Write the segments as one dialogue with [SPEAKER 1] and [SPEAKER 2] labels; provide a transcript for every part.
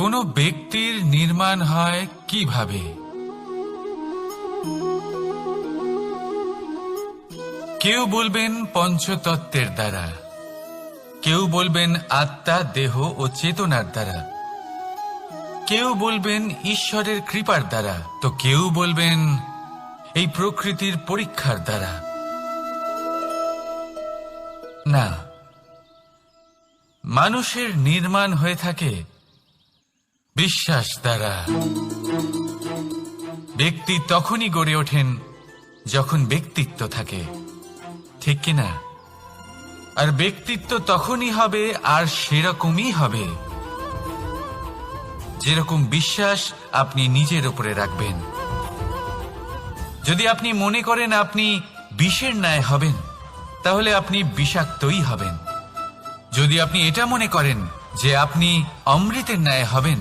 [SPEAKER 1] কোনো ব্যক্তির নির্মাণ হয় কিভাবে? কেউ বলবেন পঞ্চতত্ত্বের দ্বারা, কেউ বলবেন আত্মা, দেহ ও চেতনার দ্বারা, কেউ বলবেন ঈশ্বরের কৃপার দ্বারা, তো কেউ বলবেন এই প্রকৃতির পরীক্ষার দ্বারা। না, মানুষের নির্মাণ হয়ে থাকে বিশ্বাস দ্বারা। ব্যক্তি তখনই গড়ে ওঠেন যখন ব্যক্তিত্ব থাকে, ঠিক কিনা? আর ব্যক্তিত্ব তখনই হবে আর সেরকমই হবে যেরকম বিশ্বাস আপনি নিজের উপরে রাখবেন। যদি আপনি মনে করেন আপনি বিষের ন্যায় হবেন, তাহলে আপনি বিষাক্তই হবেন। যদি আপনি এটা মনে করেন যে আপনি অমৃতের ন্যায় হবেন,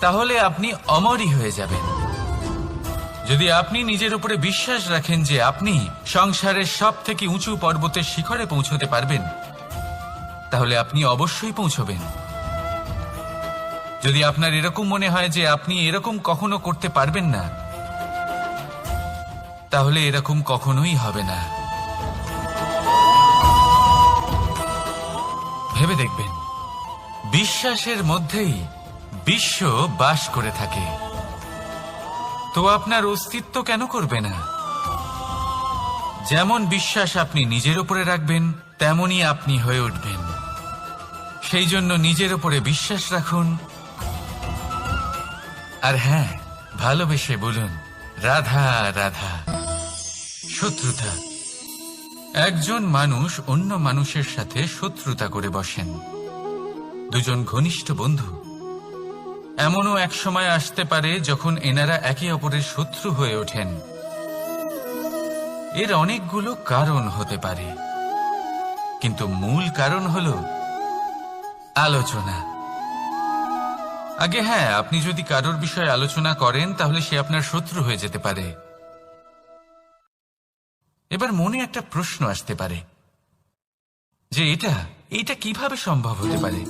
[SPEAKER 1] তাহলে আপনি অমরই হয়ে যাবেন। যদি আপনি নিজের উপরে বিশ্বাস রাখেন যে আপনি সংসারের সব থেকে উঁচু পর্বতের শিখরে পৌঁছতে পারবেন, তাহলে আপনি অবশ্যই পৌঁছবেন। যদি আপনার এরকম মনে হয় যে আপনি এরকম কখনো করতে পারবেন না, তাহলে এরকম কখনোই হবে না। ভেবে দেখবেন, বিশ্বাসের মধ্যেই বিশ্ব বাস করে থাকে, তো আপনার অস্তিত্ব কেন করবে না? যেমন বিশ্বাস আপনি নিজের উপরে রাখবেন, তেমনই আপনি হয়ে উঠবেন। সেই জন্য নিজের উপরে বিশ্বাস রাখুন, আর হ্যাঁ, ভালোবেসে বলুন রাধা রাধা। শত্রুতা, একজন মানুষ অন্য মানুষের সাথে শত্রুতা করে বসেন, দুজন ঘনিষ্ঠ বন্ধু। এমনও এক সময় আসতে পারে যখন এনারা একে অপরের শত্রু হয়ে ওঠেন। এর অনেকগুলো কারণ হতে পারে, কিন্তু মূল কারণ হলো আলোচনা। আগে হ্যাঁ, আপনি যদি কারোর বিষয়ে আলোচনা করেন তাহলে সে আপনার শত্রু হয়ে যেতে পারে। এবার মনে একটা প্রশ্ন আসতে পারে যে এটা কিভাবে সম্ভব হতে পারে?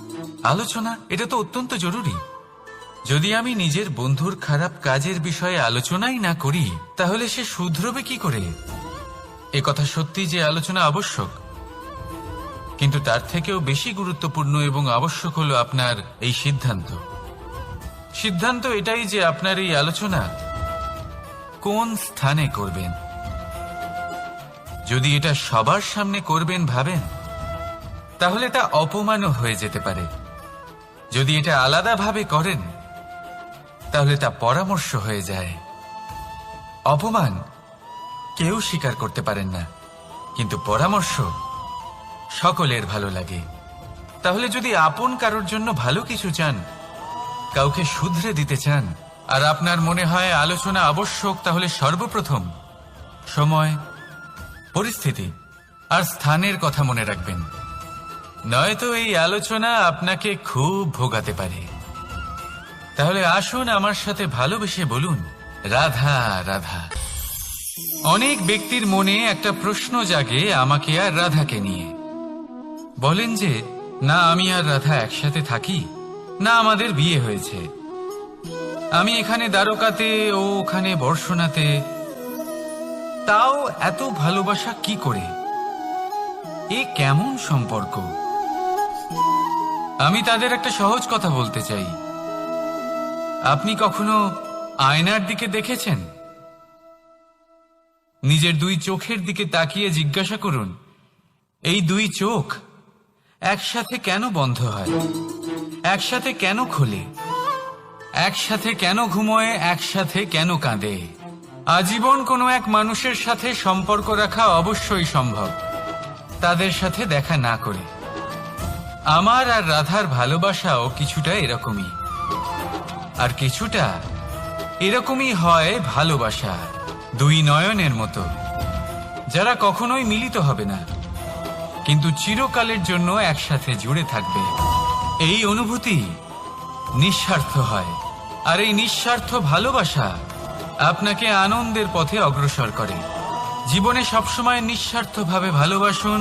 [SPEAKER 1] আলোচনা, এটা তো অত্যন্ত জরুরি। যদি আমি নিজের বন্ধুর খারাপ কাজের বিষয়ে আলোচনাই না করি, তাহলে সে শুধরবে কি করে? এ কথা সত্যি যে আলোচনা আবশ্যক, কিন্তু তার থেকেও বেশি গুরুত্বপূর্ণ এবং আবশ্যক হলো আপনার এই সিদ্ধান্ত এটাই যে আপনার এই আলোচনা কোন স্থানে করবেন। যদি এটা সবার সামনে করবেন ভাবেন, তাহলে তা অপমানও হয়ে যেতে পারে। যদি এটা আলাদাভাবে করেন, তাহলে তা পরামর্শ হয়ে যায়। অপমান কেউ স্বীকার করতে পারেন না, কিন্তু পরামর্শ সকলের ভালো লাগে। তাহলে যদি আপন কারোর জন্য ভালো কিছু চান, কাউকে শুধরে দিতে চান, আর আপনার মনে হয় আলোচনা আবশ্যক, তাহলে সর্বপ্রথম সময়, পরিস্থিতি আর স্থানের কথা মনে রাখবেন, নয়তো এই আলোচনা আপনাকে খুব ভোগাতে পারে। তাহলে আসুন আমার সাথে ভালোবেসে বলুন রাধা রাধা। অনেক ব্যক্তির মনে একটা প্রশ্ন জাগে আমাকে আর রাধাকে নিয়ে। বলেন যে না, আমি আর রাধা একসাথে থাকি না, আমাদের বিয়ে হয়েছে। আমি এখানে দ্বারকাতে, ও ওখানে বর্ষণাতে, তাও এত ভালোবাসা কি করে? এ কেমন সম্পর্ক? আমি তাদের একটা সহজ কথা বলতে চাই। আপনি কখনো আয়নার দিকে দেখেছেন? নিজের দুই চোখের দিকে তাকিয়ে জিজ্ঞাসা করুন, এই দুই চোখ একসাথে কেন বন্ধ হয়? একসাথে কেন খোলে? একসাথে কেন ঘুমোয়? একসাথে কেন কাঁদে? আজীবন কোনো এক মানুষের সাথে সম্পর্ক রাখা অবশ্যই সম্ভব, তাদের সাথে দেখা না করে। আমার আর রাধার ভালোবাসাও কিছুটা এরকমই, আর কিছুটা এরকমই হয় ভালোবাসা দুই নয়নের মতো, যারা কখনোই মিলিত হবে না, কিন্তু চিরকালের জন্য একসাথে জুড়ে থাকবে। এই অনুভূতি নিঃস্বার্থ হয়, আর এই নিঃস্বার্থ ভালোবাসা আপনাকে আনন্দের পথে অগ্রসর করে। জীবনে সবসময় নিঃস্বার্থভাবে ভালোবাসুন,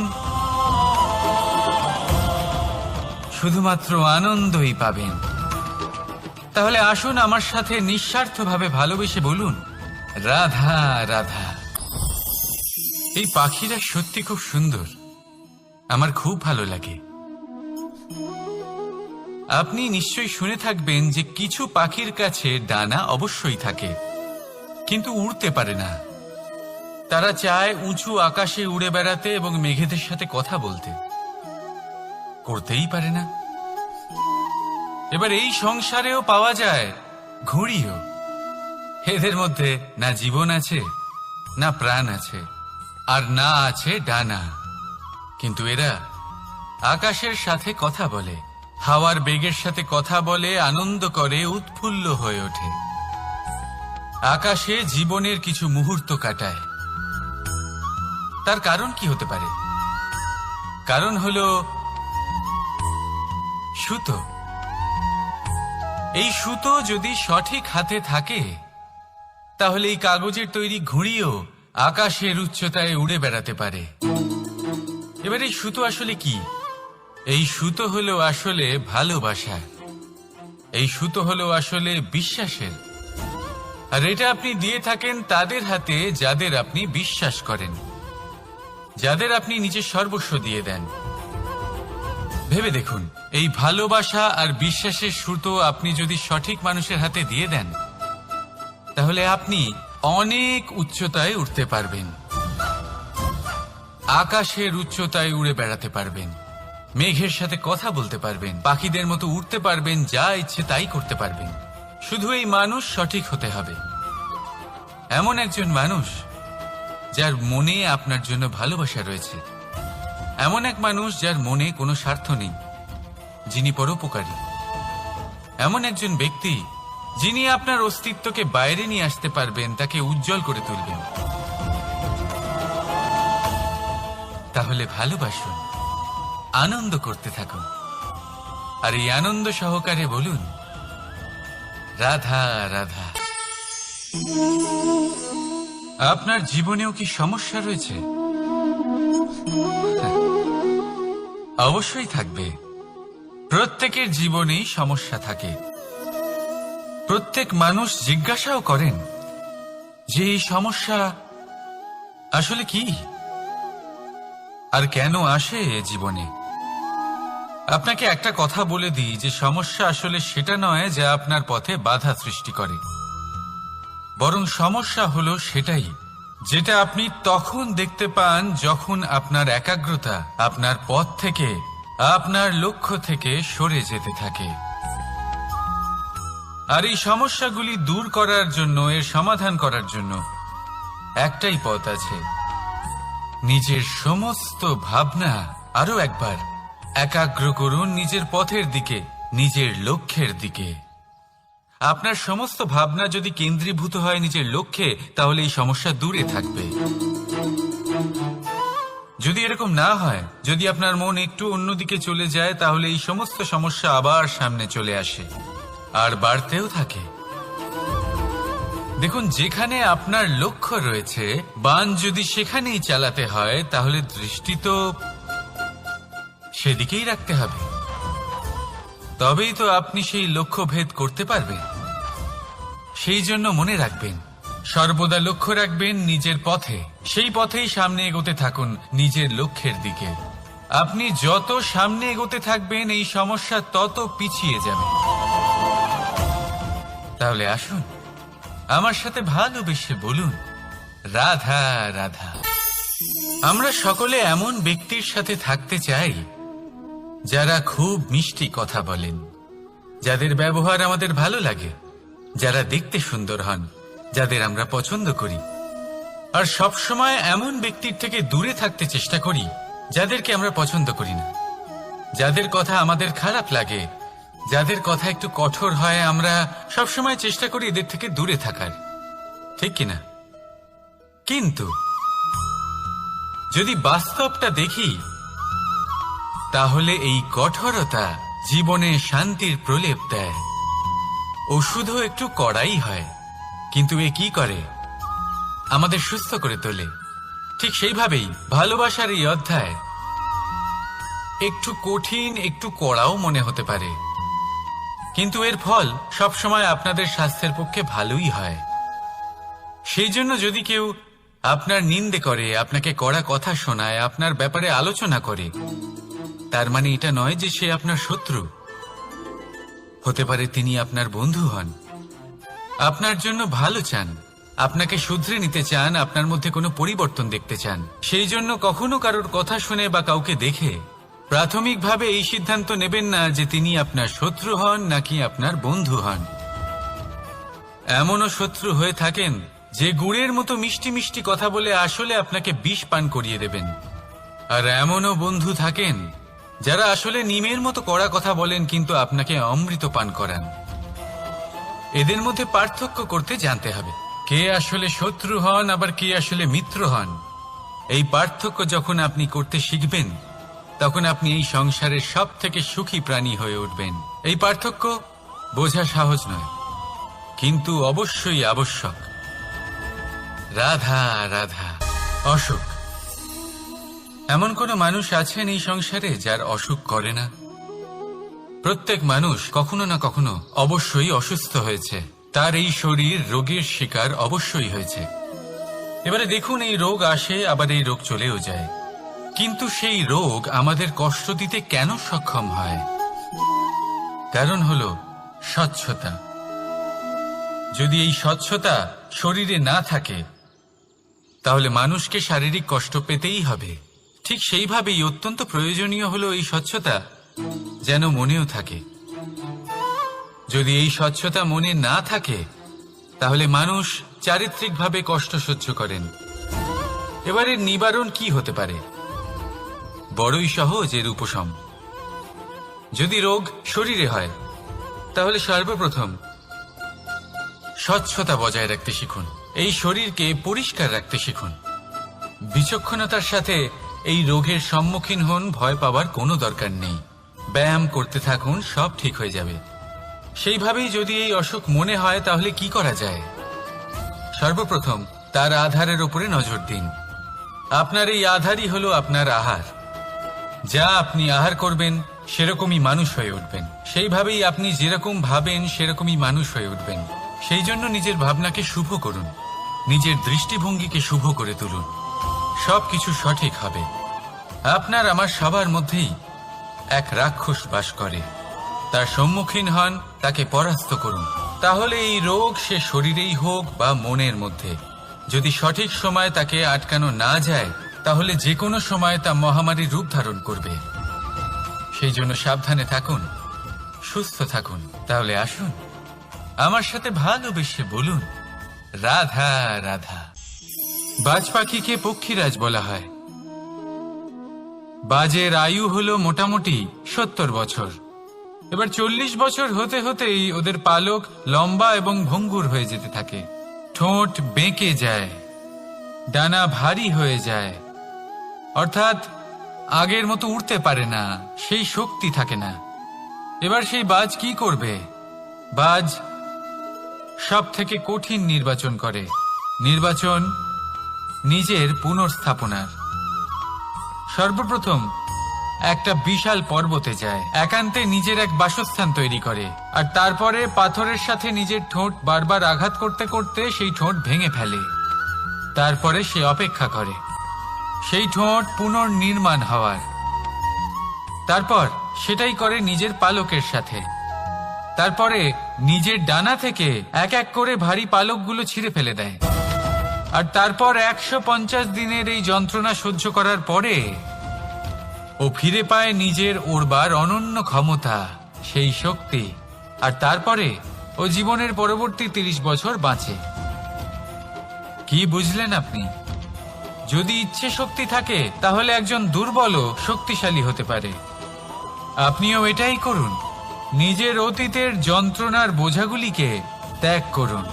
[SPEAKER 1] শুধুমাত্র আনন্দই পাবেন। তাহলে আসুন আমার সাথে নিঃস্বার্থভাবে ভালোবেসে বলুন, রাধা রাধা। এই পাখিরা সত্যি খুব সুন্দর, আমার খুব ভালো লাগে। আপনি নিশ্চয়ই শুনে থাকবেন যে কিছু পাখির কাছে ডানা অবশ্যই থাকে, কিন্তু উড়তে পারে না। তারা চায় উঁচু আকাশে উড়ে বেড়াতে এবং মেঘেদের সাথে কথা বলতে, করতেই পারে না। এবার এই সংসারেও পাওয়া যায় ঘুড়িও। এদের মধ্যে না জীবন আছে, না প্রাণ আছে, আর না আছে ডানা, কিন্তু এরা আকাশের সাথে কথা বলে, হাওয়ার বেগের সাথে কথা বলে, আনন্দ করে, উৎফুল্ল হয়ে ওঠে। আকাশে জীবনের কিছু মুহূর্ত কাটায়। তার কারণ কি হতে পারে? কারণ হলো সুতো। এই সুতো যদি সঠিক হাতে থাকে তাহলে এই কাগজের তৈরি ঘুড়িও আকাশের উচ্চতায় উড়ে বেড়াতে পারে। এবার এই সুতো আসলে কি? এই সুতো হলো আসলে ভালোবাসা। এই সুতো হলো আসলে বিশ্বাসের। আর এটা আপনি দিয়ে থাকেন তাদের হাতে যাদের আপনি বিশ্বাস করেন, যাদের আপনি নিজের সর্বস্ব দিয়ে দেন। ভেবে দেখুন, এই ভালোবাসা আর বিশ্বাসের সুতো আপনি যদি সঠিক মানুষের হাতে দিয়ে দেন তাহলে আপনি অনেক উচ্চতায় উঠতে পারবেন, আকাশের উচ্চতায় উড়ে বেড়াতে পারবেন, মেঘের সাথে কথা বলতে পারবেন, পাখিদের মতো উড়তে পারবেন, যা ইচ্ছে তাই করতে পারবেন। শুধু এই মানুষ সঠিক হতে হবে, এমন একজন মানুষ যার মনে আপনার জন্য ভালোবাসা রয়েছে, এমন এক মানুষ যার মনে কোনো স্বার্থ নেই, যিনি পরোপকারী, এমন একজন ব্যক্তি যিনি আপনার অস্তিত্বকে বাইরে নিয়ে আসতে পারবেন, তাকে উজ্জ্বল করে তুলবেন। তাহলে ভালোবাসুন, আনন্দ করতে থাকুন, আর এই আনন্দ সহকারে বলুন, রাধা রাধা। আপনার জীবনেও কি সমস্যা রয়েছে? অবশ্যই থাকবে। প্রত্যেকের জীবনেই সমস্যা থাকে। প্রত্যেক মানুষ জিজ্ঞাসাও করেন যে এই সমস্যা আসলে কি আর কেন আসে জীবনে। আপনাকে একটা কথা বলে দিই যে সমস্যা আসলে সেটা নয় যা আপনার পথে বাধা সৃষ্টি করে, বরং সমস্যা হলো সেটাই যেটা আপনি তখন দেখতে পান যখন আপনার একাগ্রতা আপনার পথ থেকে, আপনার লক্ষ্য থেকে সরে যেতে থাকে। আর এই সমস্যাগুলি দূর করার জন্য, এর সমাধান করার জন্য একটাই পথ আছে, নিজের সমস্ত ভাবনা আরো একবার একাগ্র করুন নিজের পথের দিকে, নিজের লক্ষ্যের দিকে। আপনার সমস্ত ভাবনা যদি কেন্দ্রীভূত হয় নিজের লক্ষ্যে, তাহলে এই সমস্যা দূরে থাকবে। যদি এরকম না হয়, যদি আপনার মন একটু অন্যদিকে চলে যায়, তাহলে এই সমস্ত সমস্যা আবার সামনে চলে আসে আর বাড়তেও থাকে। দেখুন, যেখানে আপনার লক্ষ্য রয়েছে, বাণ যদি সেখানেই চালাতে হয়, তাহলে দৃষ্টি তো সেদিকেই রাখতে হবে। তবেই তো আপনি সেই লক্ষ্য ভেদ করতে পারবেন। সেই জন্য মনে রাখবেন, সর্বদা লক্ষ্য রাখবেন নিজের পথে, সেই পথেই সামনে এগোতে থাকুন নিজের লক্ষ্যের দিকে। আপনি যত সামনে এগোতে থাকবেন এই সমস্যা তত পিছিয়ে যাবে। তাহলে আসুন আমার সাথে ভালোবেসে বলুন, রাধা রাধা। আমরা সকলে এমন ব্যক্তির সাথে থাকতে চাই যারা খুব মিষ্টি কথা বলেন, যাদের ব্যবহার আমাদের ভালো লাগে, যারা দেখতে সুন্দর হন, যাদের আমরা পছন্দ করি। আর সবসময় এমন ব্যক্তির থেকে দূরে থাকতে চেষ্টা করি যাদেরকে আমরা পছন্দ করি না, যাদের কথা আমাদের খারাপ লাগে, যাদের কথা একটু কঠোর হয়। আমরা সবসময় চেষ্টা করি এদের থেকে দূরে থাকার, ঠিক কিনা? কিন্তু যদি বাস্তবটা দেখি, তাহলে এই কঠোরতা জীবনে শান্তির প্রলেপ দেয়। ওষুধও একটু কড়াই হয়, কিন্তু এ কি করে? আমাদের সুস্থ করে তোলে। ঠিক সেইভাবেই ভালোবাসার এই অধ্যায় একটু কঠিন, একটু কড়াও মনে হতে পারে, কিন্তু এর ফল সবসময় আপনাদের স্বাস্থ্যের পক্ষে ভালোই হয়। সেই জন্য যদি কেউ আপনার নিন্দে করে, আপনাকে কড়া কথা শোনায়, আপনার ব্যাপারে আলোচনা করে, তার মানে এটা নয় যে সে আপনার শত্রু। হতে পারে তিনি আপনার বন্ধু হন, আপনার জন্য ভালো চান, আপনাকে শুধরে নিতে চান, আপনার মধ্যে কোনো পরিবর্তন দেখতে চান। সেই জন্য কখনো কারোর কথা শুনে বা কাউকে দেখে প্রাথমিকভাবে এই সিদ্ধান্ত নেবেন না যে তিনি আপনার শত্রু হন নাকি আপনার বন্ধু হন। এমনও শত্রু হয়ে থাকেন যে গুড়ের মতো মিষ্টি মিষ্টি কথা বলে আসলে আপনাকে বিষ পান করিয়ে দেবেন। আর এমনও বন্ধু থাকেন যারা আসলে নিমের মতো কড়া কথা বলেন কিন্তু আপনাকে অমৃত পান করান। এদের মধ্যে পার্থক্য করতে জানতে হবে, কে আসলে শত্রু হন আবার কে আসলে মিত্র হন। এই পার্থক্য যখন আপনি করতে শিখবেন, তখন আপনি এই সংসারের সব থেকে সুখী প্রাণী হয়ে উঠবেন। এই পার্থক্য বোঝা সহজ নয়, কিন্তু অবশ্যই আবশ্যক। রাধা রাধা। অসুখ। এমন কোন মানুষ আছেন এই সংসারে যার অসুখ করে না? প্রত্যেক মানুষ কখনো না কখনো অবশ্যই অসুস্থ হয়েছে, তার এই শরীর রোগের শিকার অবশ্যই হয়েছে। এবারে দেখুন, এই রোগ আসে আবার এই রোগ চলেও যায়, কিন্তু সেই রোগ আমাদের কষ্ট দিতে কেন সক্ষম হয়? কারণ হলো স্বচ্ছতা। যদি এই স্বচ্ছতা শরীরে না থাকে তাহলে মানুষকে শারীরিক কষ্ট পেতেই হবে। ঠিক সেইভাবেই অত্যন্ত প্রয়োজনীয় হলো এই স্বচ্ছতা যেন মনেও থাকে। যদি এই স্বচ্ছতা মনে না থাকে তাহলে মানুষ চারিত্রিকভাবে কষ্ট সহ্য করেন। এবারে নিবারণ কি হতে পারে? বড়ই সহজ এর উপশম। যদি রোগ শরীরে হয় তাহলে সর্বপ্রথম স্বচ্ছতা বজায় রাখতে শিখুন, এই শরীরকে পরিষ্কার রাখতে শিখুন। বিচক্ষণতার সাথে এই রোগের সম্মুখীন হন, ভয় পাওয়ার কোনো দরকার নেই। ব্যায়াম করতে থাকুন, সব ঠিক হয়ে যাবে। সেইভাবেই যদি এই অসুখ মনে হয় তাহলে কি করা যায়? সর্বপ্রথম তার আধারের উপরে নজর দিন। আপনার এই আধারই হলো আপনার আহার। যা আপনি আহার করবেন সেরকমই মানুষ হয়ে উঠবেন। সেইভাবেই আপনি যেরকম ভাবেন সেরকমই মানুষ হয়ে উঠবেন। সেই জন্য নিজের ভাবনাকে শুভ করুন, নিজের দৃষ্টিভঙ্গিকে শুভ করে তুলুন, সবকিছু সঠিক হবে। আপনার আমার সবার মধ্যেই এক রাক্ষস বাস করে, তার সম্মুখীন হন, তাকে পরাস্ত করুন। তাহলে এই রোগ সে শরীরেই হোক বা মনের মধ্যে, যদি সঠিক সময় তাকে আটকানো না যায় তাহলে যে কোনো সময় তা মহামারীর রূপ ধারণ করবে। সেই জন্য সাবধানে থাকুন, সুস্থ থাকুন। তাহলে আসুন আমার সাথে ভালোবেসে বলুন রাধা রাধা। বাজ পাখিকে পক্ষীরাজ বলা হয়। বাজের আয়ু হলো মোটামুটি 70 বছর। এবার 40 বছর হতে হতেই ওদের পালক লম্বা এবং ভঙ্গুর হয়ে যেতে থাকে, ঠোঁট বেঁকে যায়, ডানা ভারী হয়ে যায়, অর্থাৎ আগের মতো উড়তে পারে না, সেই শক্তি থাকে না। এবার সেই বাজ কি করবে? বাজ সব থেকে কঠিন নির্বাচন করে, নির্বাচন নিজের পুনর্স্থাপনার। সর্বপ্রথম একটা বিশাল পর্বতে যায়, একান্তে নিজের এক বাসস্থান তৈরি করে, আর তারপরে পাথরের সাথে নিজের ঠোঁট বারবার আঘাত করতে করতে সেই ঠোঁট ভেঙে ফেলে। তারপরে সে অপেক্ষা করে সেই ঠোঁট পুনর্নির্মাণ হওয়ার। তারপর সেটাই করে নিজের পালকের সাথে। তারপরে নিজের ডানা থেকে এক এক করে ভারী পালকগুলো ছিঁড়ে ফেলে দেয়। আর তারপর 150 দিনের এই যন্ত্রণা সহ্য করার পরে ও ফিরে পায় নিজের ওড়বার অনন্য ক্ষমতা, সেই শক্তি। আর তারপরে ও জীবনের পরবর্তী 30 বছর বাঁচে। কি বুঝলেন আপনি? যদি ইচ্ছে শক্তি থাকে তাহলে একজন দুর্বলও শক্তিশালী হতে পারে। আপনিও এটাই করুন, নিজের অতীতের যন্ত্রণার বোঝাগুলিকে ত্যাগ করুন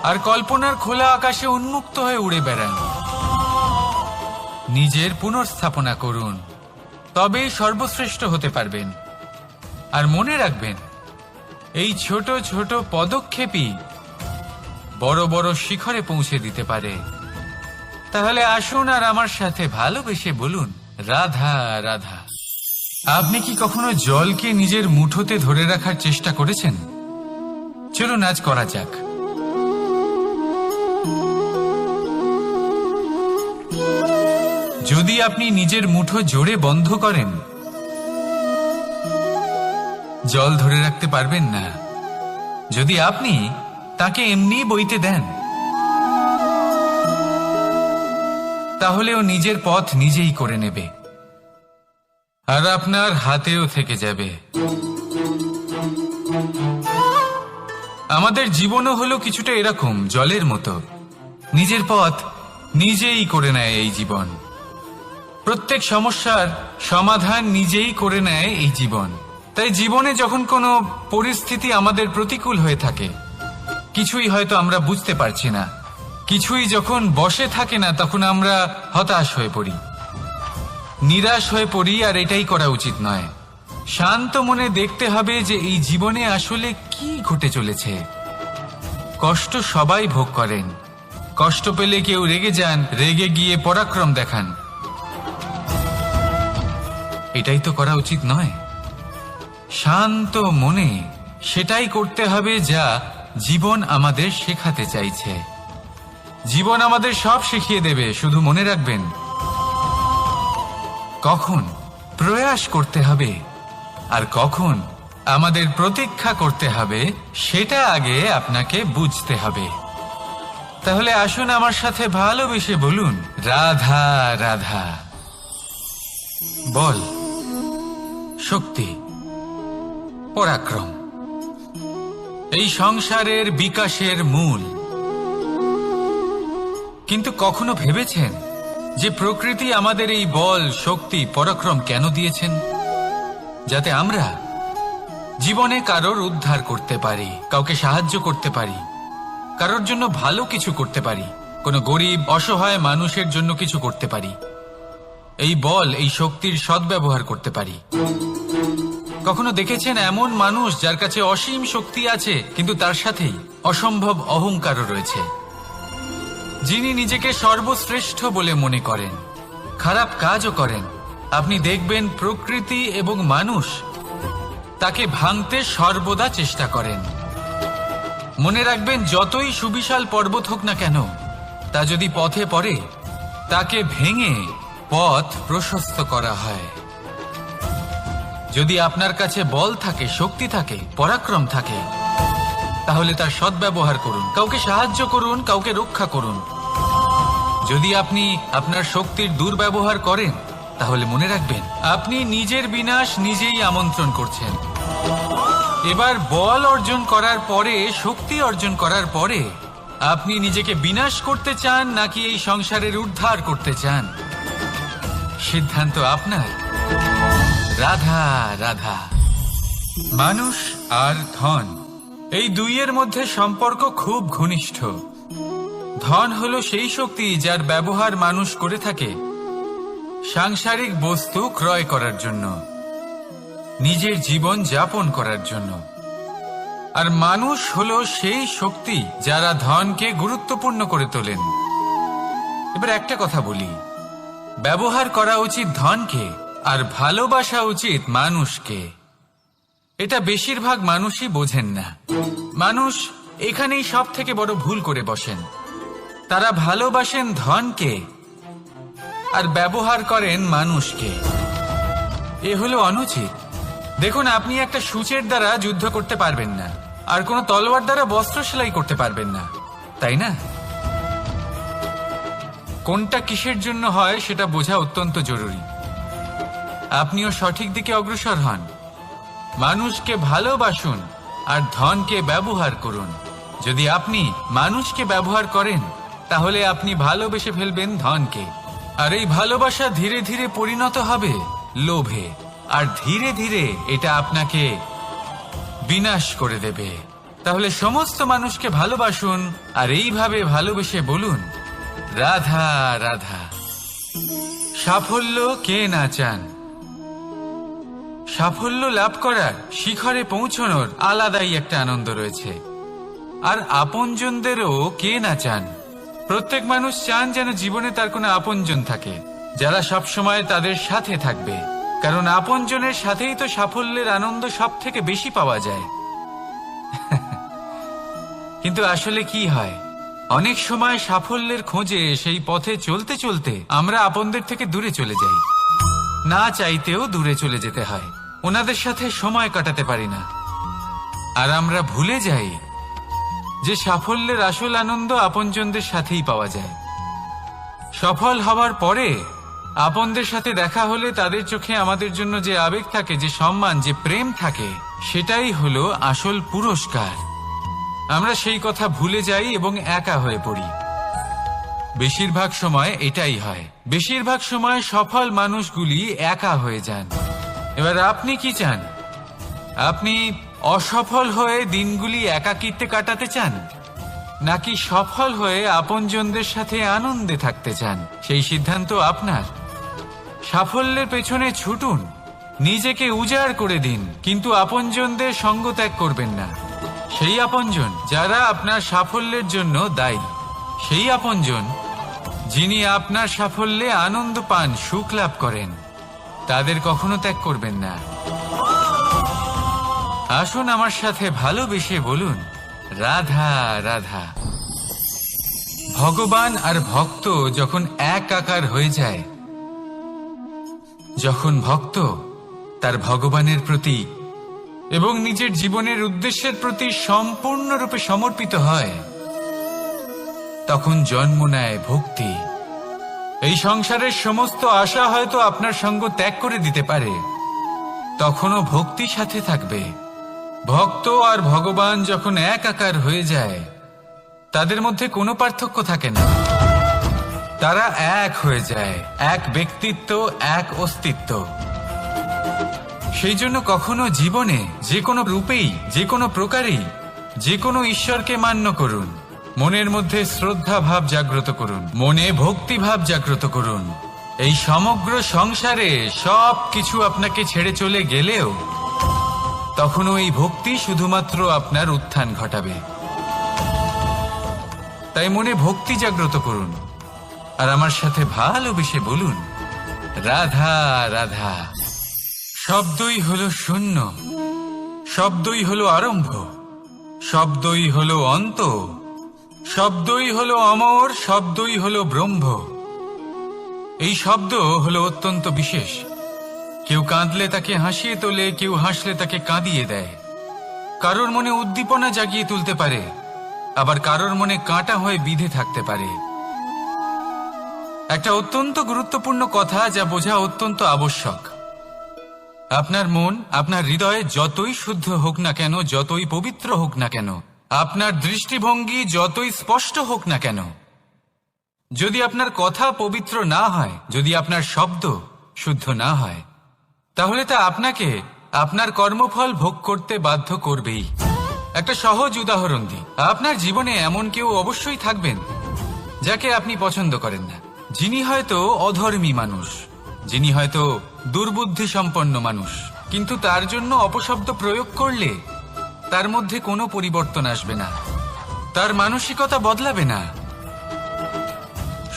[SPEAKER 1] আর কল্পনার খোলা আকাশে উন্মুক্ত হয়ে উড়ে বেড়ান। নিজের পুনর্স্থাপনা করুন, তবেই সর্বশ্রেষ্ঠ হতে পারবেন। আর মনে রাখবেন, এই ছোট ছোট পদক্ষেপই বড় বড় শিখরে পৌঁছে দিতে পারে। তাহলে আসুন আর আমার সাথে ভালোবেসে বলুন রাধা রাধা। আপনি কি কখনো জলকে নিজের মুঠোতে ধরে রাখার চেষ্টা করেছেন? চলুন আজ করা যাক। যদি আপনি নিজের মুঠো জোরে বন্ধ করেন, জল ধরে রাখতে পারবেন না। যদি আপনি তাকে এমনি বইতে দেন, তাহলে ও নিজের পথ নিজেই করে নেবে, আর আপনার হাতেও থেকে যাবে। আমাদের জীবনও হলো কিছুটা এরকম, জলের মতো। নিজের পথ নিজেই করে নেয় এই জীবন। প্রত্যেক সমস্যার সমাধান নিজেই করে নেয় এই জীবন। তাই জীবনে যখন কোনো পরিস্থিতি আমাদের প্রতিকূল হয়ে থাকে, কিছুই হয়তো আমরা বুঝতে পারছি না, কিছুই যখন বসে থাকে না, তখন আমরা হতাশ হয়ে পড়ি, নিরাশ হয়ে পড়ি। আর এটাই করা উচিত নয়। শান্ত মনে দেখতে হবে যে এই জীবনে আসলে কি ঘটে চলেছে। কষ্ট সবাই ভোগ করেন। কষ্ট পেলে কেউ রেগে যান, রেগে গিয়ে পরাক্রম দেখান। এটাই তো করা উচিত নয়। শান্ত মনে সেটাই করতে হবে যা জীবন আমাদের শেখাতে চাইছে। জীবন আমাদের সব শিখিয়ে দেবে, শুধু মনে রাখবেন কখন প্রয়াস করতে হবে আর কখন আমাদের প্রতীক্ষা করতে হবে, সেটা আগে আপনাকে বুঝতে হবে। তাহলে আসুন আমার সাথে ভালোবেসে বলুন, রাধা রাধা। বল, শক্তি, পরাক্রম এই সংসারের বিকাশের মূল। কিন্তু কখনো ভেবেছেন যে প্রকৃতি আমাদের এই বল, শক্তি, পরাক্রম কেন দিয়েছেন? যাতে আমরা জীবনে কারোর উদ্ধার করতে পারি, কাউকে সাহায্য করতে পারি, কারোর জন্য ভালো কিছু করতে পারি, কোনো গরিব অসহায় মানুষের জন্য কিছু করতে পারি। এই বল, এই শক্তির সদ্ব্যবহার করতে পারি। কখনো দেখেছেন এমন মানুষ যার কাছে অসীম শক্তি আছে, কিন্তু তার সাথেই অসম্ভব অহংকারও রয়েছে, যিনি নিজেকে সর্বশ্রেষ্ঠ বলে মনে করেন, খারাপ কাজও করেন। আপনি দেখবেন প্রকৃতি এবং মানুষ তাকে ভাঙতে সর্বদা চেষ্টা করেন। মনে রাখবেন, যতই সুবিশাল পর্বত হোক না কেন, তা যদি পথে পড়ে, তাকে ভেঙে পথ প্রশস্ত করা হয়। যদি আপনার কাছে বল থাকে, শক্তি থাকে, পরাক্রম থাকে, তাহলে তার সদ্ব্যবহার করুন, কাউকে সাহায্য করুন, কাউকে রক্ষা করুন। যদি আপনি আপনার শক্তির দুর্ব্যবহার করেন, তাহলে মনে রাখবেন আপনি নিজের বিনাশ নিজেই আমন্ত্রণ করছেন। এবার বল অর্জন করার পরে, শক্তি অর্জন করার পরে, আপনি নিজেকে বিনাশ করতে চান নাকি এই সংসারের উদ্ধার করতে চান? সিদ্ধান্ত আপনার। রাধা রাধা। মানুষ আর ধন, এই দুইয়ের মধ্যে সম্পর্ক খুব ঘনিষ্ঠ। ধন হলো সেই শক্তি যার ব্যবহার মানুষ করে থাকে সাংসারিক বস্তু ক্রয় করার জন্য, নিজের জীবন যাপন করার জন্য। আর মানুষ হলো সেই শক্তি যারা ধনকে গুরুত্বপূর্ণ করে তোলেন। এবার একটা কথা বলি, ব্যবহার করা উচিত ধনকে আর ভালোবাসা উচিত মানুষকে। এটা বেশিরভাগ মানুষই বোঝেন না। মানুষ এখানেই সব থেকে বড় ভুল করে বসেন। তারা ভালোবাসেন ধনকে আর ব্যবহার করেন মানুষকে। এ হলো অনুচিত। দেখুন, আপনি একটা সূচের দ্বারা যুদ্ধ করতে পারবেন না, আর কোনো তলোয়ার দ্বারা বস্ত্র সেলাই করতে পারবেন না, তাই না? কোনটা কিসের জন্য হয় সেটা বোঝা অত্যন্ত জরুরি। আপনিও সঠিক দিকে অগ্রসর হন। মানুষকে ভালোবাসুন আর ধনকে ব্যবহার করুন। যদি আপনি মানুষকে ব্যবহার করেন, তাহলে আপনি ভালোবেসে ফেলবেন ধনকে। আর এই ভালোবাসা ধীরে ধীরে পরিণত হবে লোভে, আর ধীরে ধীরে এটা আপনাকে বিনাশ করে দেবে। তাহলে সমস্ত মানুষকে ভালোবাসুন আর এইভাবে ভালোবেসে বলুন, রাধা রাধা। সাফল্য কে না চান? সাফল্য লাভ করার, শিখরে পৌঁছানোর আলাদাই একটা আনন্দ রয়েছে। আর আপনজনদেরও কে না চান? প্রত্যেক মানুষ চান যেন জীবনে তার কোনো আপনজন থাকে, যারা সবসময় তাদের সাথে থাকবে। কারণ আপনজনের সাথেই তো সাফল্যের আনন্দ সব থেকে বেশি পাওয়া যায়। কিন্তু আসলে কি হয়, অনেক সময় সাফল্যের খোঁজে সেই পথে চলতে চলতে আমরা আপনদের থেকে দূরে চলে যাই। না চাইতেও দূরে চলে যেতে হয়, ওনাদের সাথে সময় কাটাতে পারি না। আর আমরা ভুলে যাই যে সাফল্যের আসল আনন্দ আপনজনদের সাথেই পাওয়া যায়। সফল হওয়ার পরে আপনদের সাথে দেখা হলে তাদের চোখে আমাদের জন্য যে আবেগ থাকে, যে সম্মান, যে প্রেম থাকে, সেটাই হলো আসল পুরস্কার। আমরা সেই কথা ভুলে যাই এবং একা হয়ে পড়ি। বেশিরভাগ সময় এটাই হয়, বেশিরভাগ সময় সফল মানুষগুলি একা হয়ে যান। এবার আপনি কি চান? আপনি অসফল হয়ে দিনগুলি একাকিত্বে কাটাতে চান, নাকি সফল হয়ে আপনজনদের সাথে আনন্দে থাকতে চান? সেই সিদ্ধান্ত আপনার। সাফল্যের পেছনে ছুটুন, নিজেকে উজাড় করে দিন, কিন্তু আপনজনদের সঙ্গ ত্যাগ করবেন না। সেই আপনজন যারা আপনার সাফল্যের জন্য দায়ী, সেই আপনজন যিনি আপনার সাফল্যে আনন্দ পান, সুখ লাভ করেন, তাদের কখনো ত্যাগ করবেন না। আসুন আমার সাথে ভালোবেসে বলুন, রাধা রাধা। ভগবান আর ভক্ত যখন একাকার হয়ে যায়, যখন ভক্ত তার ভগবানের প্রতি এবং নিজের জীবনের উদ্দেশ্যের প্রতি সম্পূর্ণরূপে সমর্পিত হয়, তখন জন্ম নেয় ভক্তি। এই সংসারের সমস্ত আশা হয়তো আপনার সঙ্গ ত্যাগ করে দিতে পারে, তখনও ভক্তি সাথে থাকবে। ভক্ত আর ভগবান যখন একাকার হয়ে যায়, তাদের মধ্যে কোনো পার্থক্য থাকে না। তারা এক হয়ে যায়, এক ব্যক্তিত্ব, এক অস্তিত্ব। সেই জন্য কখনো জীবনে যে কোনো রূপেই, যে কোনো প্রকারেই, যে কোনো ঈশ্বরকে মান্য করুন, মনের মধ্যে শ্রদ্ধা ভাব জাগ্রত করুন, মনে ভক্তি ভাব জাগ্রত করুন। এই সমগ্র সংসারে সব কিছু আপনাকে ছেড়ে চলে গেলেও তখনও এই ভক্তি শুধুমাত্র আপনার উত্থান ঘটাবে। তাই মনে ভক্তি জাগ্রত করুন আর আমার সাথে ভালোবেসে বলুন, রাধা রাধা। শব্দই হলো শূন্য, শব্দই হলো আরম্ভ, শব্দই হলো অন্ত, শব্দই হলো অমর, শব্দই হলো ব্রহ্ম। এই শব্দ হলো অত্যন্ত বিশেষ। কেউ কাঁদলে তাকে হাসিয়ে তোলে, কেউ হাসলে তাকে কাঁদিয়ে দেয়। কারোর মনে উদ্দীপনা জাগিয়ে তুলতে পারে, আবার কারোর মনে কাঁটা হয়ে বিঁধে থাকতে পারে। একটা অত্যন্ত গুরুত্বপূর্ণ কথা, যা বোঝা অত্যন্ত আবশ্যক। আপনার মন, আপনার হৃদয়ে যতই শুদ্ধ হোক না কেন, যতই পবিত্র হোক না কেন, আপনার দৃষ্টিভঙ্গি যতই স্পষ্ট হোক না কেন, যদি আপনার কথা পবিত্র না হয়, যদি আপনার শব্দ শুদ্ধ না হয়, তাহলে তা আপনাকে আপনার কর্মফল ভোগ করতে বাধ্য করবেই। একটা সহজ উদাহরণ দিই। আপনার জীবনে এমন কেউ অবশ্যই থাকবেন যাকে আপনি পছন্দ করেন না, যিনি হয়তো অধর্মী মানুষ, যিনি হয়তো দুর্বুদ্ধি সম্পন্ন মানুষ, কিন্তু তার জন্য অপশব্দ প্রয়োগ করলে তার মধ্যে কোনো পরিবর্তন আসবে না, তার মানসিকতা বদলাবে না,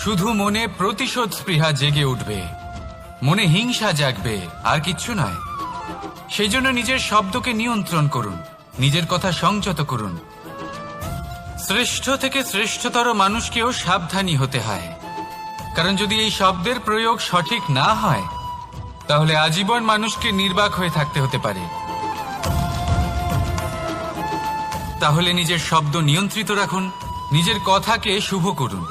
[SPEAKER 1] শুধু মনে প্রতিশোধ স্পৃহা জেগে উঠবে, মনে হিংসা জাগবে, আর কিচ্ছু নয়। সেই জন্য নিজের শব্দকে নিয়ন্ত্রণ করুন, নিজের কথা সংযত করুন। শ্রেষ্ঠ থেকে শ্রেষ্ঠতর মানুষকেও সাবধানী হতে হয়, কারণ যদি এই শব্দের প্রয়োগ সঠিক না হয়, তাহলে আজীবন মানুষকে নির্বাক হয়ে থাকতে হতে পারে। তাহলে নিজের শব্দ নিয়ন্ত্রিত রাখুন, নিজের কথাকে শুভ করুন,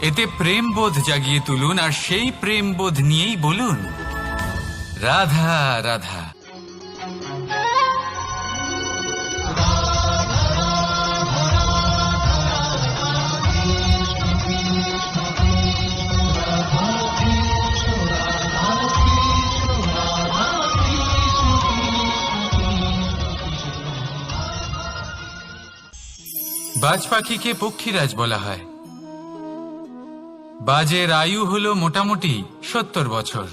[SPEAKER 1] এতে প্রেমবোধ জাগিয়ে তুলুন, আর সেই প্রেমবোধ নিয়েই বলুন, রাধা রাধা। বাজ পাখিকে পক্ষীরাজ বলা হয়। বাজের আয়ু হলো মোটামুটি 70 বছর।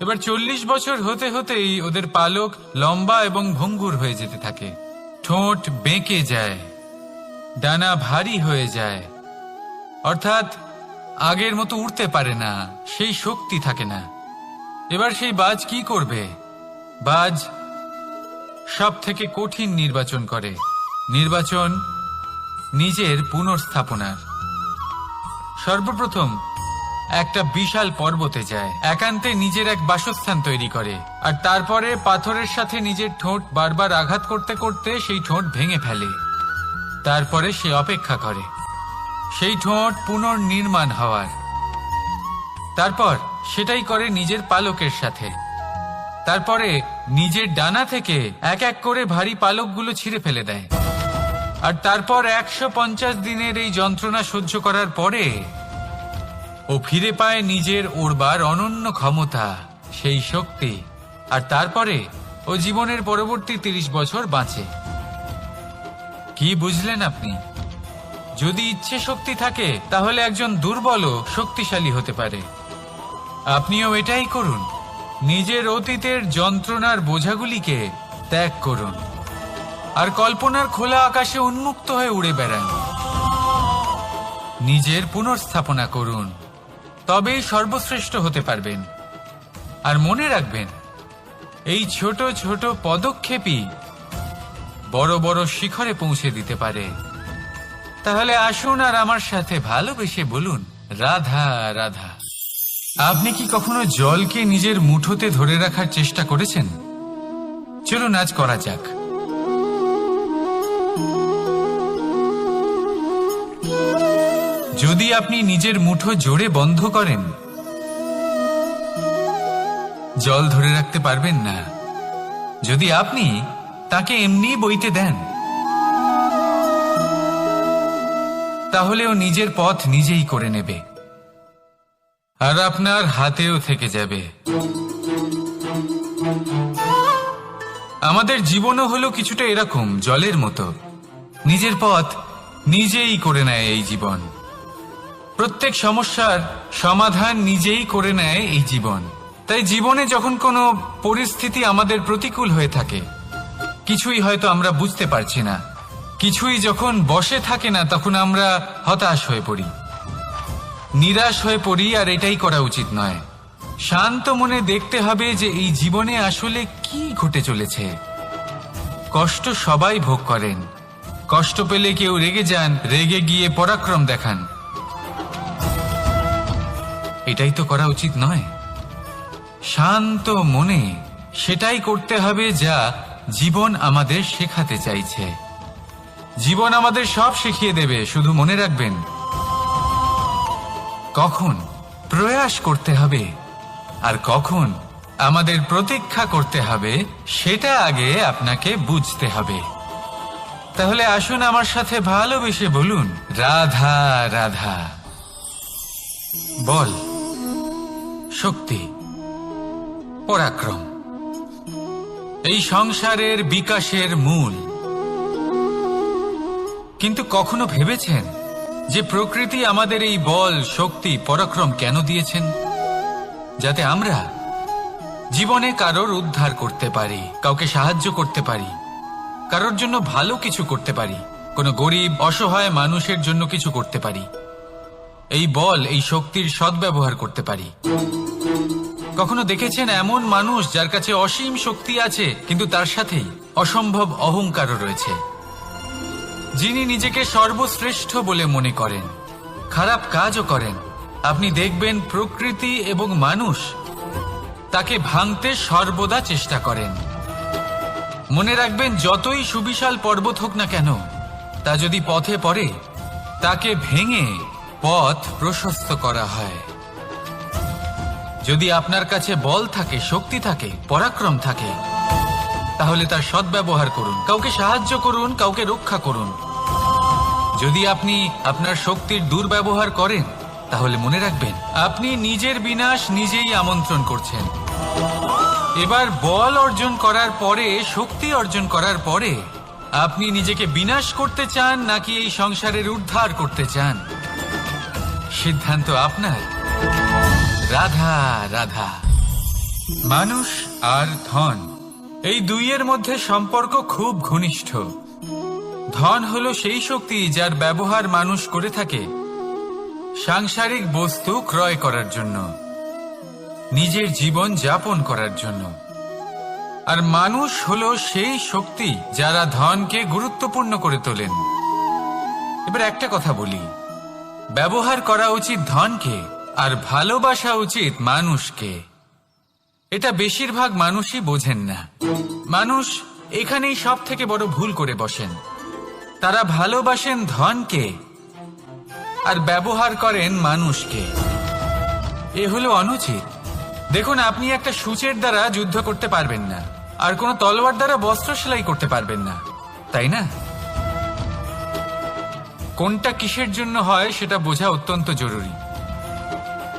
[SPEAKER 1] এবার 40 বছর হতে হতেই ওদের পালক লম্বা এবং ভঙ্গুর হয়ে যেতে থাকে, ঠোঁট বেঁকে যায়, ডানা ভারী হয়ে যায়, অর্থাৎ আগের মতো উড়তে পারে না, সেই শক্তি থাকে না। এবার সেই বাজ কি করবে? বাজ সব থেকে কঠিন নির্বাচন করে, নির্বাচন নিজের পুনর্স্থাপনার। সর্বপ্রথম একটা বিশাল পর্বতে যায়, একান্তে নিজের এক বাসস্থান তৈরি করে, আর তারপরে পাথরের সাথে নিজের ঠোঁট বারবার আঘাত করতে করতে সেই ঠোঁট ভেঙে ফেলে। তারপরে সে অপেক্ষা করে সেই ঠোঁট পুনর্নির্মাণ হওয়ার। তারপর সেটাই করে নিজের পালকের সাথে। তারপরে নিজের ডানা থেকে এক এক করে ভারী পালকগুলো ছিঁড়ে ফেলে দেয়। আর তারপর 150 দিনের এই যন্ত্রণা সহ্য করার পরে ও ফিরে পায় নিজের উড়বার অনন্য ক্ষমতা, সেই শক্তি। আর তারপরে ও জীবনের পরবর্তী 30 বছর বাঁচে। কি বুঝলেন আপনি? যদি ইচ্ছে শক্তি থাকে তাহলে একজন দুর্বলও শক্তিশালী হতে পারে। আপনিও এটাই করুন, নিজের অতীতের যন্ত্রণার বোঝাগুলিকে ত্যাগ করুন আর কল্পনার খোলা আকাশে উন্মুক্ত হয়ে উড়ে বেড়ান। নিজের পুনর্স্থাপনা করুন, তবেই সর্বশ্রেষ্ঠ হতে পারবেন। আর মনে রাখবেন, এই ছোট ছোট পদক্ষেপই বড় বড় শিখরে পৌঁছে দিতে পারে। তাহলে আসুন আর আমার সাথে ভালোবেসে বলুন, রাধা রাধা। আপনি কি কখনো জলকে নিজের মুঠোতে ধরে রাখার চেষ্টা করেছেন? চলুন আজ করা যাক। যদি আপনি নিজের মুঠো জোরে বন্ধ করেন, জল ধরে রাখতে পারবেন না। যদি আপনি তাকে এমনি বইতে দেন, তাহলে ও নিজের পথ নিজেই করে নেবে আর আপনার হাতেও থেকে যাবে। আমাদের জীবনও হলো কিছুটা এরকম, জলের মতো। নিজের পথ নিজেই করে নেয় এই জীবন। প্রত্যেক সমস্যার সমাধান নিজেই করে নেয় এই জীবন। তাই জীবনে যখন কোনো পরিস্থিতি আমাদের প্রতিকূল হয়ে থাকে, কিছুই হয়তো আমরা বুঝতে পারছি না, কিছুই যখন বসে থাকে না, তখন আমরা হতাশ হয়ে পড়ি, নিরাশ হয়ে পড়ি। আর এটাই করা উচিত নয়। শান্ত মনে দেখতে হবে যে এই জীবনে আসলে কি ঘটে চলেছে। কষ্ট সবাই ভোগ করেন। কষ্ট পেলে কেউ রেগে যান, রেগে গিয়ে পরাক্রম দেখান। এটাই তো করা উচিত নয়। শান্ত মনে সেটাই করতে হবে যা জীবন আমাদের শেখাতে চাইছে। জীবন আমাদের সব শিখিয়ে দেবে, শুধু মনে রাখবেন কখন প্রয়াস করতে হবে আর কখন আমাদের প্রতীক্ষা করতে হবে, সেটা আগে আপনাকে বুঝতে হবে। তাহলে আসুন আমার সাথে ভালোবেসে বলুন, রাধা রাধা। বল, শক্তি, পরাক্রম এই সংসারের বিকাশের মূল। কিন্তু কখনো ভেবেছেন যে প্রকৃতি আমাদের এই বল, শক্তি, পরাক্রম কেন দিয়েছেন? যাতে আমরা জীবনে কারোর উদ্ধার করতে পারি, কাউকে সাহায্য করতে পারি, কারোর জন্য ভালো কিছু করতে পারি, কোনো গরিব অসহায় মানুষের জন্য কিছু করতে পারি। এই বল, এই শক্তির সদ্ব্যবহার করতে পারি। কখনো দেখেছেন এমন মানুষ যার কাছে অসীম শক্তি আছে, কিন্তু তার সাথেই অসম্ভব অহংকারও রয়েছে? যিনি নিজেকে সর্বশ্রেষ্ঠ বলে মনে করেন, খারাপ কাজও করেন। আপনি দেখবেন প্রকৃতি এবং মানুষ তাকে ভাঙতে সর্বদা চেষ্টা করেন। মনে রাখবেন, যতই সুবিশাল পর্বত হোক না কেন, তা যদি পথে পড়ে, তাকে ভেঙে পথ প্রশস্ত করা হয়। যদি আপনার কাছে বল থাকে, শক্তি থাকে, পরাক্রম থাকে, তাহলে তার সদ্ব্যবহার করুন। কাউকে সাহায্য করুন, কাউকে রক্ষা করুন। যদি আপনি আপনার শক্তির দুর্ব্যবহার করেন, তাহলে মনে রাখবেন আপনি নিজের বিনাশ নিজেই আমন্ত্রণ করছেন। এবার বল অর্জন করার পরে, শক্তি অর্জন করার পরে, আপনি নিজেকে বিনাশ করতে চান নাকি এই সংসারের উদ্ধার করতে চান? সিদ্ধান্ত আপনার। রাধা রাধা। মানুষ আর ধন, এই দুইয়ের মধ্যে সম্পর্ক খুব ঘনিষ্ঠ। ধন হলো সেই শক্তি যার ব্যবহার মানুষ করে থাকে সাংসারিক বস্তু ক্রয় করার জন্য। নিজের জীবন যাপন করার জন্য। আর মানুষ হলো সেই শক্তি যারা ধনকে গুরুত্বপূর্ণ করে তোলেন। এবার একটা কথা বলি, ব্যবহার করা উচিত ধনকে আর ভালোবাসা উচিত মানুষকে। এটা বেশিরভাগ মানুষই বোঝেন না। মানুষ এখানেই সব থেকে বড় ভুল করে বসেন। তারা ভালোবাসেন ধনকে আর ব্যবহার করেন মানুষকে। এ হলো অনুচিত। দেখুন, আপনি একটা সূচের দ্বারা যুদ্ধ করতে পারবেন না, আর কোনো তলোয়ার দ্বারা বস্ত্র সেলাই করতে পারবেন না, তাই না? কোনটা কিসের জন্য হয় সেটা বোঝা অত্যন্ত জরুরি।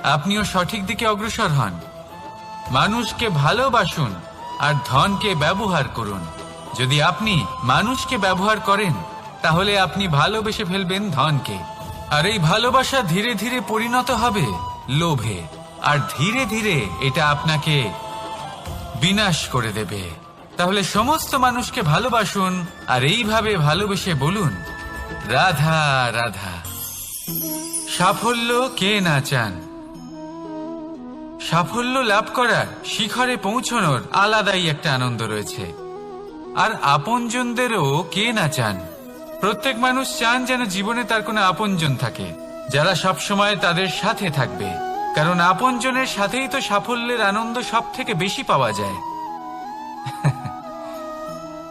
[SPEAKER 1] আপনিও সঠিক দিকে অগ্রসর হন। মানুষকে ভালোবাসুন আর ধনকে ব্যবহার করুন। যদি আপনি মানুষকে ব্যবহার করেন তাহলে আপনি ভালোবেসে ফেলবেন ধনকে, আর এই ভালোবাসা ধীরে ধীরে পরিণত হবে লোভে, আর ধীরে ধীরে এটা আপনাকে বিনাশ করে দেবে। তাহলে সমস্ত মানুষকে ভালোবাসুন আর এইভাবে ভালোবেসে বলুন, রাধা রাধা। সাফল্য কে না চান? সাফল্য লাভ করার শিখরে পৌঁছানোর আলাদাই একটা আনন্দ রয়েছে। আর আপনজনদেরও কে না চান? প্রত্যেক মানুষ চান যেন জীবনে তার কোনো আপনজন থাকে, যারা সবসময় তাদের সাথে থাকবে। কারণ আপনজনের সাথেই তো সাফল্যের আনন্দ সব থেকে বেশি পাওয়া যায়।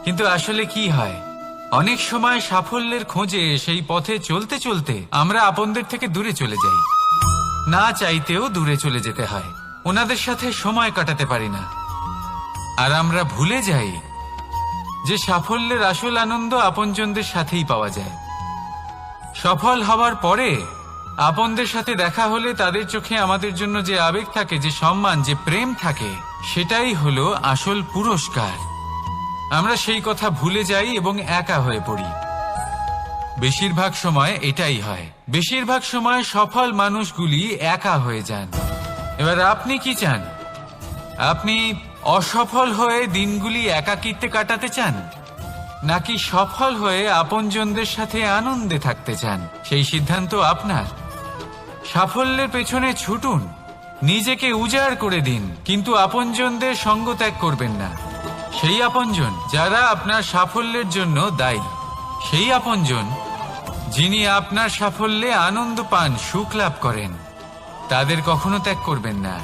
[SPEAKER 1] কিন্তু আসলে কি হয়, অনেক সময় সাফল্যের খোঁজে সেই পথে চলতে চলতে আমরা আপনদের থেকে দূরে চলে যাই। না চাইতেও দূরে চলে যেতে হয়, ওনাদের সাথে সময় কাটাতে পারি না। আর আমরা ভুলে যাই যে সাফল্যের আসল আনন্দ আপনজনদের সাথেই পাওয়া যায়। সফল হওয়ার পরে আপনদের সাথে দেখা হলে তাদের চোখে আমাদের জন্য যে আবেগ থাকে, যে সম্মান, যে প্রেম থাকে, সেটাই হলো আসল পুরস্কার। আমরা সেই কথা ভুলে যাই এবং একা হয়ে পড়ি। বেশিরভাগ সময় এটাই হয়। বেশিরভাগ সময় সফল মানুষগুলি একা হয়ে যান। এবার আপনি কি চান? আপনি অসফল হয়ে দিনগুলি একাকিত্বে কাটাতে চান, নাকি সফল হয়ে আপনজনদের সাথে আনন্দে থাকতে চান? সেই সিদ্ধান্ত আপনার। সাফল্যের পেছনে ছুটুন, নিজেকে উজাড় করে দিন, কিন্তু আপনজনদের সঙ্গ ত্যাগ করবেন না। সেই আপনজন যারা আপনার সাফল্যের জন্য দায়ী, সেই আপনজন যিনি আপনার সাফল্যে আনন্দ পান, সুখ লাভ করেন, তাদের কখনো ত্যাগ করবেন না।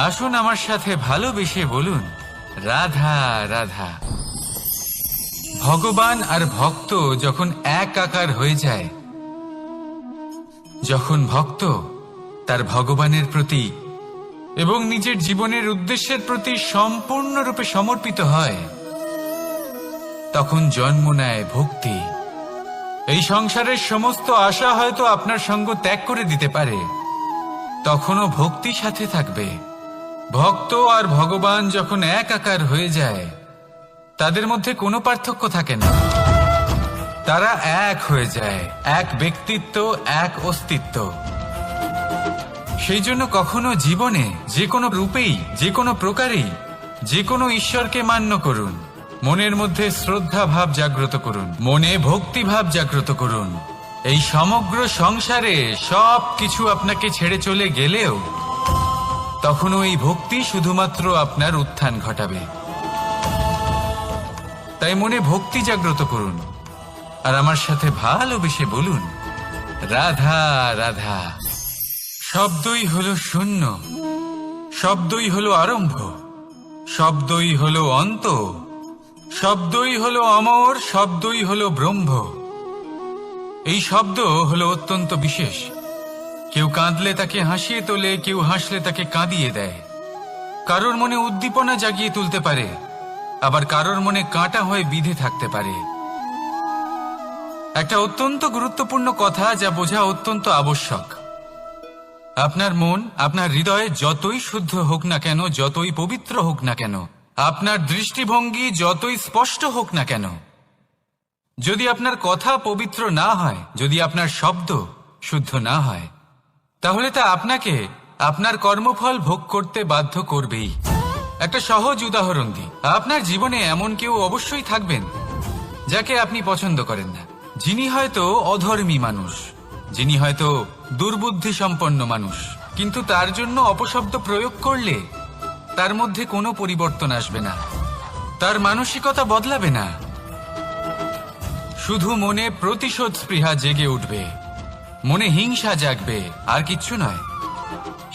[SPEAKER 1] আসুন আমার সাথে ভালোবেসে বলুন, রাধা রাধা। ভগবান আর ভক্ত যখন এক আকার হয়ে যায়, যখন ভক্ত তার ভগবানের প্রতি এবং নিজের জীবনের উদ্দেশ্যের প্রতি সম্পূর্ণরূপে সমর্পিত হয়, তখন জন্ম নেয় ভক্তি। এই সংসারের সমস্ত আশা হয়তো আপনার সঙ্গ ত্যাগ করে দিতে পারে, তখনও ভক্তি সাথে থাকবে। ভক্ত আর ভগবান যখন এক আকার হয়ে যায়, তাদের মধ্যে কোনো পার্থক্য থাকে না। তারা এক হয়ে যায়, এক ব্যক্তিত্ব, এক অস্তিত্ব। সেই জন্য কখনো জীবনে যে কোনো রূপেই, যে কোনো প্রকারেই, যে কোনো ঈশ্বরকে মান্য করুন। মনের মধ্যে শ্রদ্ধা ভাব জাগ্রত করুন, মনে ভক্তি ভাব জাগ্রত করুন। এই সমগ্র সংসারে সব কিছু আপনাকে ছেড়ে চলে গেলেও তখনও এই ভক্তি শুধুমাত্র আপনার উত্থান ঘটাবে। তাই মনে ভক্তি জাগ্রত করুন আর আমার সাথে ভালোবেসে বলুন, রাধা রাধা। শব্দই হলো শূন্য, শব্দই হলো আরম্ভ, শব্দই হলো অন্ত, শব্দই হলো অমর, শব্দই হলো ব্রহ্ম। এই শব্দ হলো অত্যন্ত বিশেষ। কেউ কাঁদলে তাকে হাসিয়ে তোলে, কেউ হাসলে তাকে কাঁদিয়ে দেয়। কারোর মনে উদ্দীপনা জাগিয়ে তুলতে পারে, আবার কারোর মনে কাঁটা হয়ে বিঁধে থাকতে পারে। একটা অত্যন্ত গুরুত্বপূর্ণ কথা যা বোঝা অত্যন্ত আবশ্যক। আপনার মন, আপনার হৃদয় যতই শুদ্ধ হোক না কেন, যতই পবিত্র হোক না কেন, আপনার দৃষ্টিভঙ্গি যতই স্পষ্ট হোক না কেন, যদি আপনার কথা পবিত্র না হয়, যদি আপনার শব্দ শুদ্ধ না হয়, তাহলে তা আপনাকে আপনার কর্মফল ভোগ করতে বাধ্য করবেই। একটা সহজ উদাহরণ দিই। আপনার জীবনে এমন কেউ অবশ্যই থাকবেন যাকে আপনি পছন্দ করেন না, যিনি হয়তো অধর্মী মানুষ, যিনি হয়তো দুর্বুদ্ধি সম্পন্ন মানুষ, কিন্তু তার জন্য অপশব্দ প্রয়োগ করলে তার মধ্যে কোনো পরিবর্তন আসবে না, তার মানসিকতা বদলাবে না, শুধু মনে প্রতিশোধ স্পৃহা জেগে উঠবে, মনে হিংসা জাগবে, আর কিচ্ছু নয়।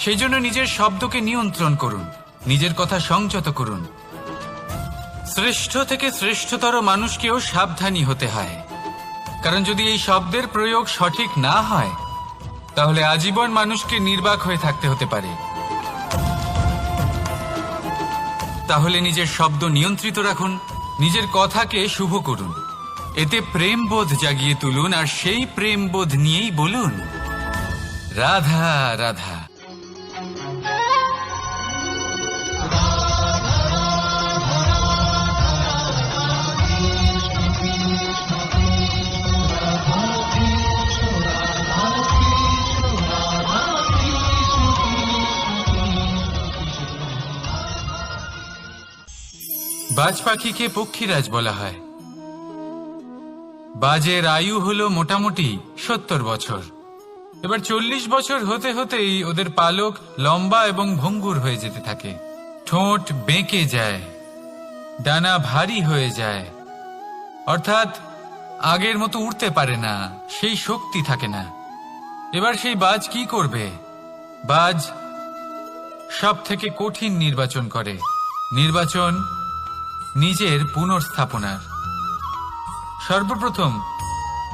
[SPEAKER 1] সেই জন্য নিজের শব্দকে নিয়ন্ত্রণ করুন, নিজের কথা সংযত করুন। শ্রেষ্ঠ থেকে শ্রেষ্ঠতর মানুষকেও সাবধানী হতে হয়, কারণ যদি এই শব্দের প্রয়োগ সঠিক না হয় তাহলে আজীবন মানুষকে নির্বাক হয়ে থাকতে হতে পারে। তাহলে নিজের শব্দ নিয়ন্ত্রিত রাখুন, নিজের কথাকে শুভ করুন, এতে প্রেমবোধ জাগিয়ে তুলুন, আর সেই প্রেমবোধ নিয়েই বলুন রাধা রাধা। বাজ পাখিকে পক্ষীরাজ বলা হয়। বাজের আয়ু হলো মোটামুটি 70 বছর। এবার 40 বছর হতে হতেই ওদের পালক লম্বা এবং ভঙ্গুর হয়ে যেতে থাকে, ঠোঁট বেঁকে যায়, ডানা ভারী হয়ে যায়, অর্থাৎ আগের মতো উড়তে পারে না, সেই শক্তি থাকে না। এবার সেই বাজ কি করবে? বাজ সব থেকে কঠিন নির্বাচন করে, নির্বাচন নিজের পুনর্স্থাপনার। সর্বপ্রথম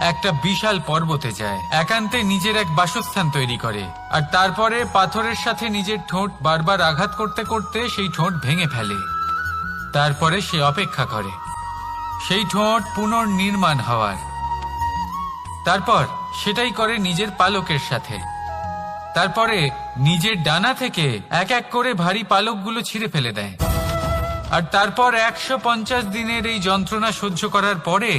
[SPEAKER 1] একটা বিশাল পর্বতে যায়, একান্তে নিজের এক বাসস্থান তৈরি করে, আর তারপরে পাথরের সাথে নিজের ঠোঁট বারবার আঘাত করতে করতে সেই ঠোঁট ভেঙে ফেলে। তারপরে সে অপেক্ষা করে সেই ঠোঁট পুনর্নির্মাণ হওয়ার। তারপর সেটাই করে নিজের পালকের সাথে। তারপরে নিজের ডানা থেকে এক এক করে ভারী পালকগুলো ছিঁড়ে ফেলে দেয়। আর তারপর 150 দিনের এই যন্ত্রণা সহ্য করার পরে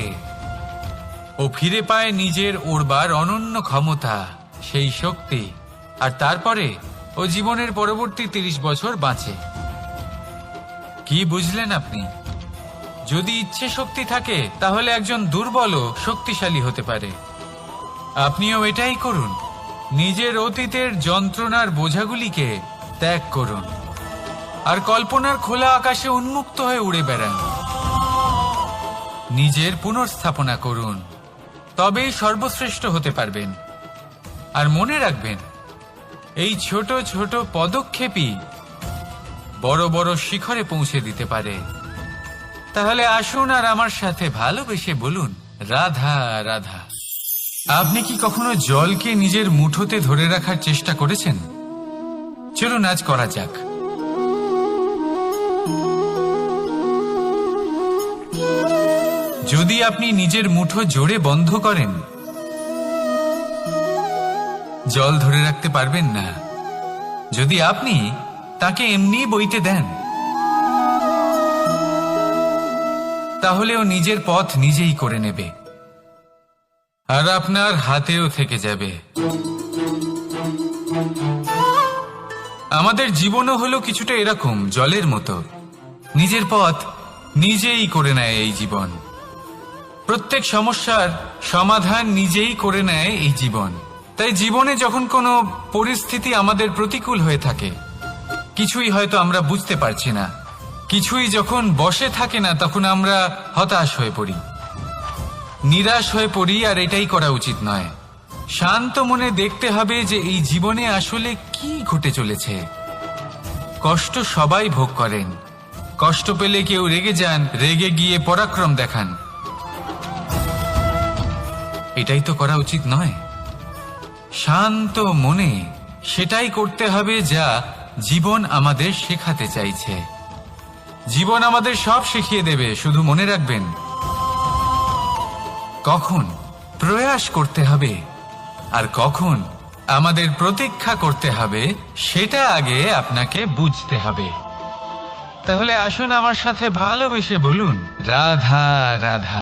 [SPEAKER 1] ও ফিরে পায় নিজের ওড়বার অনন্য ক্ষমতা, সেই শক্তি। আর তারপরে ও জীবনের পরবর্তী 30 বছর বাঁচে। কি বুঝলেন আপনি? যদি ইচ্ছে শক্তি থাকে তাহলে একজন দুর্বলও শক্তিশালী হতে পারে। আপনিও এটাই করুন, নিজের অতীতের যন্ত্রণার বোঝাগুলিকে ত্যাগ করুন, আর কল্পনার খোলা আকাশে উন্মুক্ত হয়ে উড়ে বেড়ান। নিজের পুনর্স্থাপনা করুন, তবেই সর্বশ্রেষ্ঠ হতে পারবেন। আর মনে রাখবেন, এই ছোট ছোট পদক্ষেপই বড় বড় শিখরে পৌঁছে দিতে পারে। তাহলে আসুন আর আমার সাথে ভালোবেসে বলুন রাধা রাধা। আপনি কি কখনো জলকে নিজের মুঠোতে ধরে রাখার চেষ্টা করেছেন? চলুন আজ করা যাক। যদি আপনি নিজের মুঠো জোরে বন্ধ করেন, জল ধরে রাখতে পারবেন না। যদি আপনি তাকে এমনি বইতে দেন, তাহলে ও নিজের পথ নিজেই করে নেবে, আর আপনার হাতেও থেকে যাবে। আমাদের জীবনও হলো কিছুটা এরকম, জলের মতো। নিজের পথ নিজেই করে নেয় এই জীবন। প্রত্যেক সমস্যার সমাধান নিজেই করে নেয় এই জীবন। তাই জীবনে যখন কোনো পরিস্থিতি আমাদের প্রতিকূল হয়ে থাকে, কিছুই হয়তো আমরা বুঝতে পারছি না, কিছুই যখন বসে থাকে না, তখন আমরা হতাশ হয়ে পড়ি, নিরাশ হয়ে পড়ি। আর এটাই করা উচিত নয়। শান্ত মনে দেখতে হবে যে এই জীবনে আসলে কি ঘটে চলেছে। কষ্ট সবাই ভোগ করেন, কষ্ট পেলে কেউ রেগে যান, রেগে গিয়ে পরাক্রম দেখান। এটাই তো করা উচিত নয়। শান্ত মনে সেটাই করতে হবে যা জীবন আমাদের শেখাতে চাইছে। জীবন আমাদের সব শিখিয়ে দেবে, শুধু মনে রাখবেন কখন প্রয়াস করতে হবে আর কখন আমাদের প্রতীক্ষা করতে হবে, সেটা আগে আপনাকে বুঝতে হবে। তাহলে আসুন আমার সাথে ভালোবেসে বলুন রাধা রাধা।